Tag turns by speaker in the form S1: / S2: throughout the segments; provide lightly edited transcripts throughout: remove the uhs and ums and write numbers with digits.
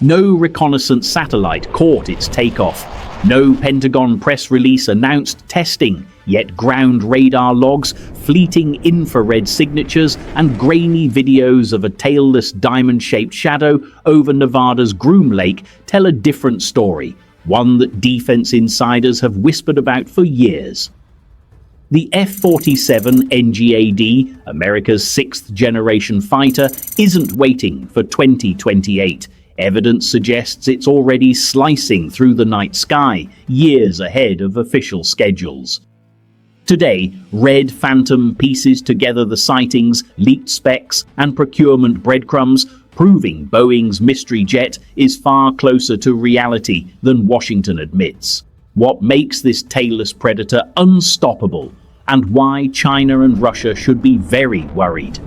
S1: No reconnaissance satellite caught its takeoff. No Pentagon press release announced testing, yet ground radar logs, fleeting infrared signatures, and grainy videos of a tailless diamond-shaped shadow over Nevada's Groom Lake tell a different story, one that defense insiders have whispered about for years. The F-47 NGAD, America's sixth-generation fighter, isn't waiting for 2028. Evidence suggests it's already slicing through the night sky, years ahead of official schedules. Today, Red Phantom pieces together the sightings, leaked specs, and procurement breadcrumbs, proving Boeing's mystery jet is far closer to reality than Washington admits. What makes this tailless predator unstoppable, and why China and Russia should be very worried.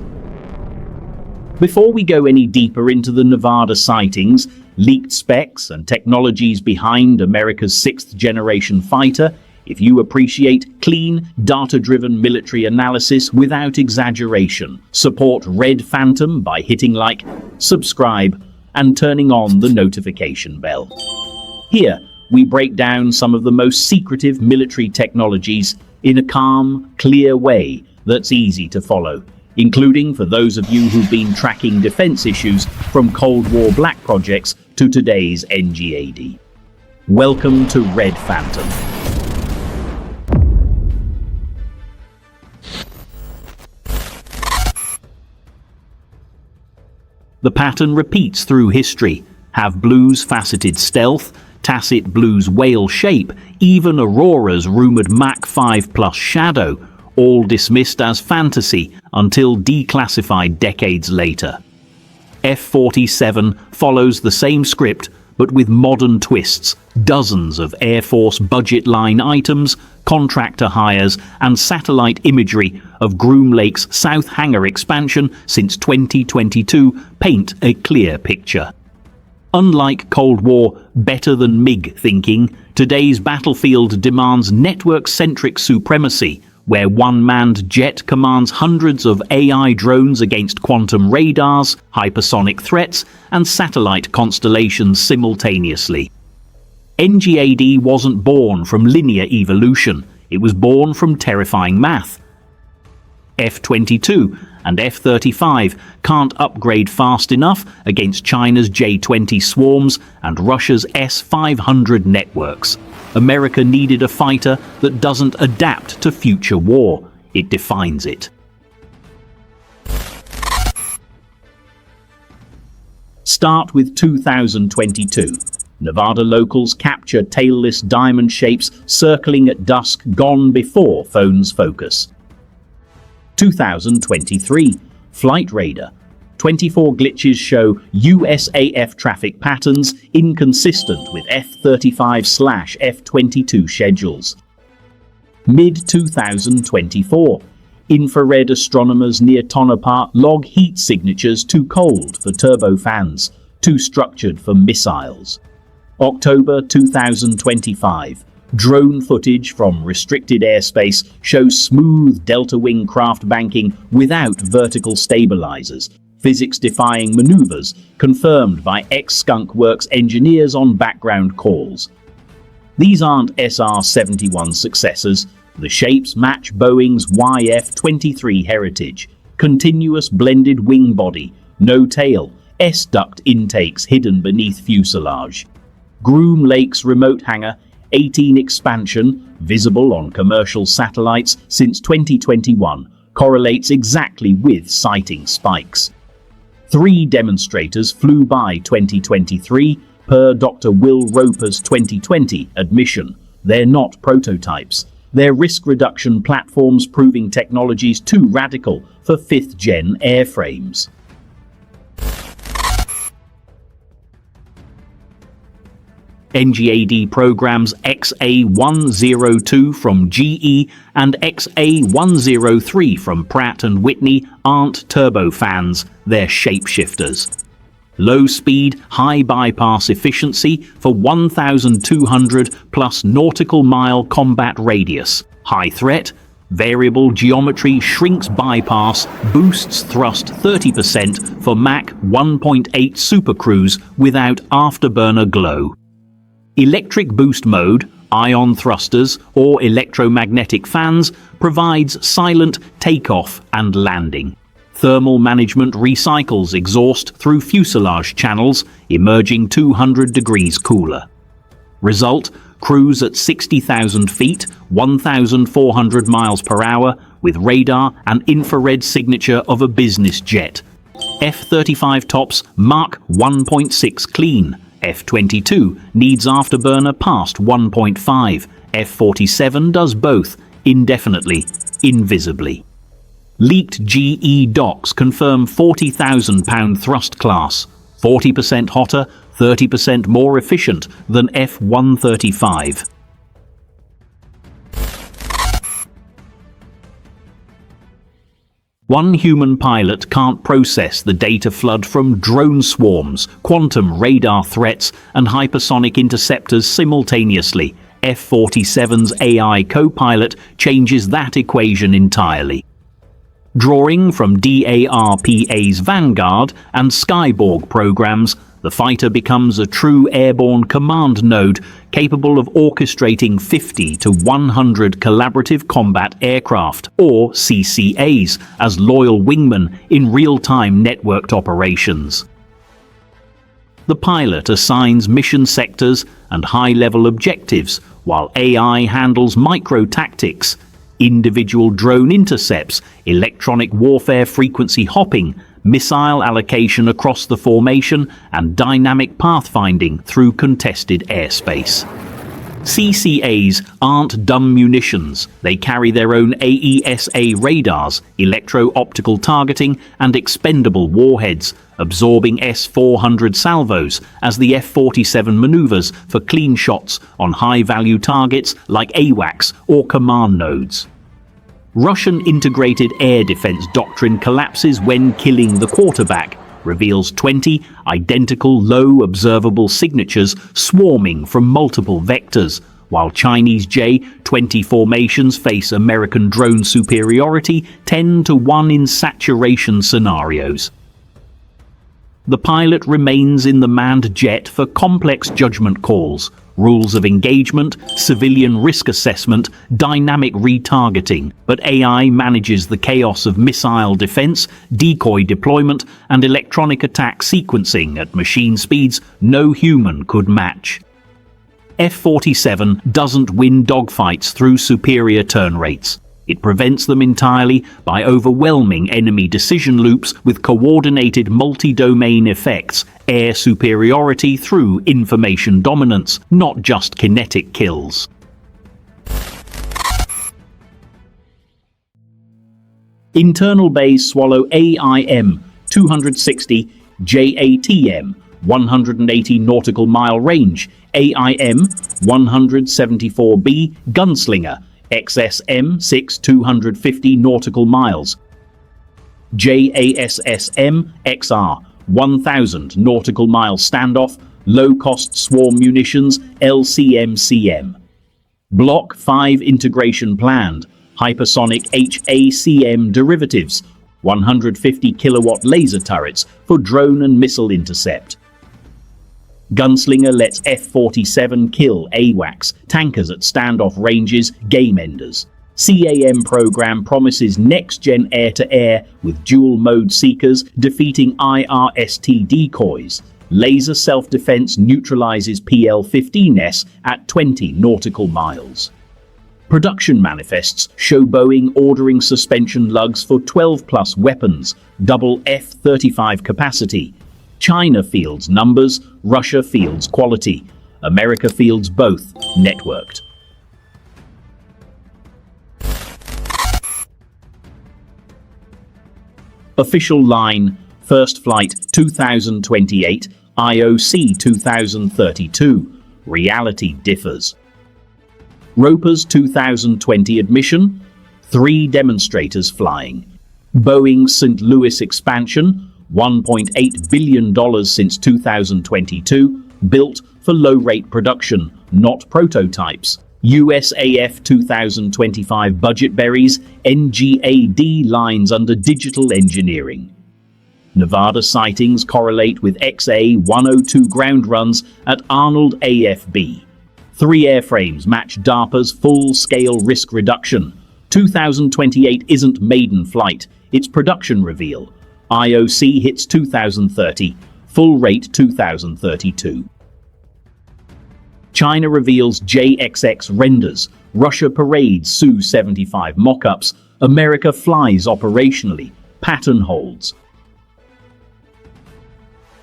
S1: Before we go any deeper into the Nevada sightings, leaked specs, and technologies behind America's sixth-generation fighter, if you appreciate clean, data-driven military analysis without exaggeration, support Red Phantom by hitting like, subscribe, and turning on the notification bell. Here, we break down some of the most secretive military technologies in a calm, clear way that's easy to follow, including for those of you who've been tracking defense issues from Cold War black projects to today's NGAD. Welcome to Red Phantom. The pattern repeats through history. Have Blue's faceted stealth, Tacit Blue's whale shape, even Aurora's rumoured Mach 5 plus shadow, all dismissed as fantasy until declassified decades later. F-47 follows the same script, but with modern twists, dozens of Air Force budget line items, contractor hires, and satellite imagery of Groom Lake's South Hangar expansion since 2022 paint a clear picture. Unlike Cold War better than MiG thinking, today's battlefield demands network-centric supremacy, where one-manned jet commands hundreds of AI drones against quantum radars, hypersonic threats, and satellite constellations simultaneously. NGAD wasn't born from linear evolution, it was born from terrifying math. F-22 and F-35 can't upgrade fast enough against China's J-20 swarms and Russia's S-500 networks. America needed a fighter that doesn't adapt to future war, it defines it. Start with 2022. Nevada locals capture tailless diamond shapes circling at dusk gone before phones focus. 2023. Flight Radar. 24 glitches show USAF traffic patterns inconsistent with F-35/F-22 schedules. Mid-2024. Infrared astronomers near Tonopah log heat signatures too cold for turbofans, too structured for missiles. October 2025. Drone footage from restricted airspace shows smooth delta-wing craft banking without vertical stabilizers, physics-defying maneuvers confirmed by ex-Skunk Works engineers on background calls. These aren't SR-71 successors. The shapes match Boeing's YF-23 heritage. Continuous blended wing body, no tail, S-duct intakes hidden beneath fuselage. Groom Lake's remote hangar, 18 expansion, visible on commercial satellites since 2021, correlates exactly with sighting spikes. 3 demonstrators flew by 2023, per Dr. Will Roper's 2020 admission. They're not prototypes. They're risk reduction platforms proving technologies too radical for 5th-gen airframes. NGAD programs XA-102 from GE and XA-103 from Pratt & Whitney aren't turbofans, they're shapeshifters. Low speed, high bypass efficiency for 1,200 plus nautical mile combat radius. High threat, Variable geometry shrinks bypass, boosts thrust 30% for Mach 1.8 Supercruise without afterburner glow. Electric boost mode, ion thrusters or electromagnetic fans provides silent takeoff and landing. Thermal management recycles exhaust through fuselage channels, emerging 200 degrees cooler. Result: cruise at 60,000 feet, 1,400 miles per hour, with radar and infrared signature of a business jet. F-35 tops Mach 1.6 clean. F-22 needs afterburner past 1.5. F-47 does both, indefinitely, invisibly. Leaked GE docs confirm 40,000-pound thrust class, 40% hotter, 30% more efficient than F-135. One human pilot can't process the data flood from drone swarms, quantum radar threats, and hypersonic interceptors simultaneously. F-47's AI co-pilot changes that equation entirely. Drawing from DARPA's Vanguard and Skyborg programs, the fighter becomes a true airborne command node capable of orchestrating 50 to 100 collaborative combat aircraft, or CCAs, as loyal wingmen in real-time networked operations. The pilot assigns mission sectors and high-level objectives, while AI handles micro-tactics, individual drone intercepts, electronic warfare frequency hopping, missile allocation across the formation, and dynamic pathfinding through contested airspace. CCAs aren't dumb munitions. They carry their own AESA radars, electro-optical targeting, and expendable warheads, absorbing S-400 salvos as the F-47 maneuvers for clean shots on high-value targets like AWACS or command nodes. Russian integrated air defense doctrine collapses when killing the quarterback, reveals 20 identical low observable signatures swarming from multiple vectors, while Chinese J-20 formations face American drone superiority 10 to 1 in saturation scenarios. The pilot remains in the manned jet for complex judgment calls, rules of engagement, civilian risk assessment, dynamic retargeting, but AI manages the chaos of missile defense, decoy deployment, and electronic attack sequencing at machine speeds no human could match. F-47 doesn't win dogfights through superior turn rates. It prevents them entirely by overwhelming enemy decision loops with coordinated multi-domain effects, air superiority through information dominance, not just kinetic kills. Internal bays swallow AIM-260 JATM, 180 nautical mile range, AIM-174B Gunslinger, XSM-6 250 nautical miles, JASSM-XR 1000 nautical mile standoff, low-cost swarm munitions, LCMCM. Block 5 integration planned, hypersonic HACM derivatives, 150 kilowatt laser turrets for drone and missile intercept. Gunslinger lets F-47 kill AWACS, tankers at standoff ranges, game enders. CAM program promises next-gen air-to-air with dual-mode seekers defeating IRST decoys. Laser self-defense neutralizes PL-15S at 20 nautical miles. Production manifests show Boeing ordering suspension lugs for 12-plus weapons, double F-35 capacity. China fields numbers, Russia fields quality. America fields both, networked. Official line, first flight 2028, IOC 2032. Reality differs. Roper's 2020 admission, 3 demonstrators flying. Boeing's St. Louis expansion, $1.8 billion since 2022, built for low-rate production, not prototypes. USAF 2025 budget berries, NGAD lines under digital engineering. Nevada sightings correlate with XA-102 ground runs at Arnold AFB. 3 airframes match DARPA's full-scale risk reduction. 2028 isn't maiden flight, it's production reveal. IOC hits 2030, full rate 2032. China reveals JXX renders, Russia parades Su-75 mock-ups, America flies operationally, pattern holds.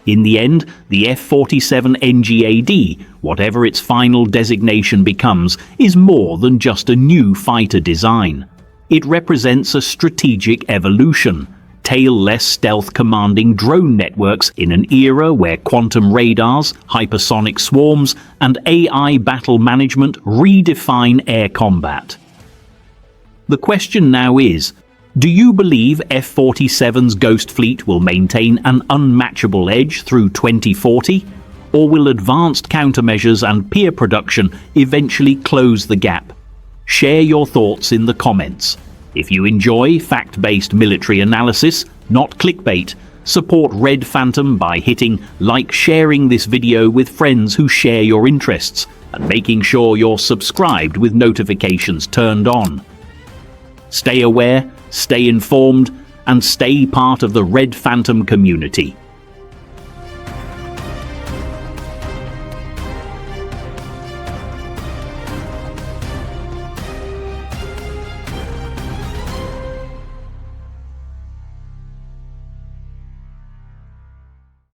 S1: In the end, the F-47 NGAD, whatever its final designation becomes, is more than just a new fighter design. It represents a strategic evolution. Tailless stealth commanding drone networks in an era where quantum radars, hypersonic swarms, and AI battle management redefine air combat. The question now is, do you believe F-47's Ghost Fleet will maintain an unmatchable edge through 2040? Or will advanced countermeasures and peer production eventually close the gap? Share your thoughts in the comments. If you enjoy fact-based military analysis, not clickbait, support Red Phantom by hitting like, sharing this video with friends who share your interests, and making sure you're subscribed with notifications turned on. Stay aware, stay informed, and stay part of the Red Phantom community.